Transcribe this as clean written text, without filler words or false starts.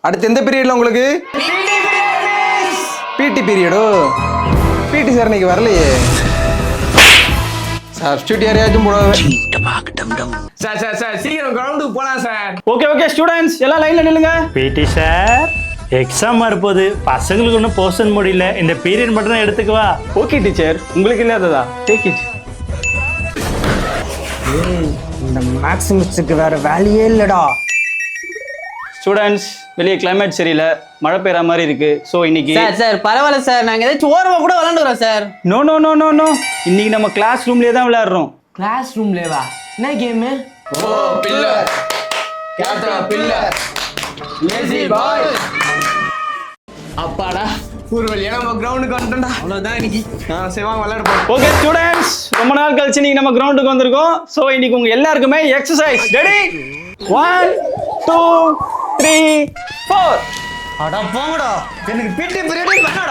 அடுத்து எந்த பீரியட்ல உங்களுக்கு? பிடி பீரியடோ? பிடி சார் இன்னைக்கு வரலையே. சப்ஸ்டியூட் யாரையாச்சும் போடுவாங்க. சார் சார் சார் சீக்கிரம் கிரவுண்டுக்கு போலாம் சார். ஓகே ஸ்டூடெண்ட்ஸ் எல்லாம் லைன்ல நில்லுங்க. பிடி சார் எக்ஸாம் வரப்போகுது, பசங்களுக்கு ஒன்றும் போர்ஷன் முடியல, இந்த பீரியட் மட்டும் தான் எடுத்துக்குவா. ஓகே டீச்சர், உங்களுக்கு இல்லாததா? Take it. இந்த மேக்ஸ் மிஸ்ஸுக்கு வேற வேலையே இல்லடா. ஸ்டூடெண்ட்ஸ் வெளியே கிளைமேட் சரியில்லை, மழை பெய்யற மாதிரி இருக்கு. ஸோ இன்னைக்கு சார் பரவாயில்ல சார், நாங்கள் ஏதாச்சும் ஓரமாக கூட விளாண்டுறோம் sir. No no no no no இன்னைக்கு நம்ம கிளாஸ் ரூம்லேயே தான் விளையாடுறோம். கிளாஸ் ரூம்லேவா? என்ன game? Oh pillar captain pillar lazy boy. அப்பாடா ஒரு வழியா நம்ம கிரவுண்டுக்கு வந்துட்டோம்டா. அவ்வளவுதான் இன்னைக்கு. சரி வாங்க விளையாட போறோம். ஓகே ஸ்டூடெண்ட்ஸ், ரொம்ப நாள் கழிச்சு இன்னைக்கு நம்ம கிரவுண்டுக்கு வந்திருக்கோம். ஸோ இன்னைக்கு உங்க எல்லாருக்குமே எக்ஸசைஸ். ரெடி? 1 2 3 4. அட போங்கடா, எனக்கு பிடி பீரியட் வேணாம்.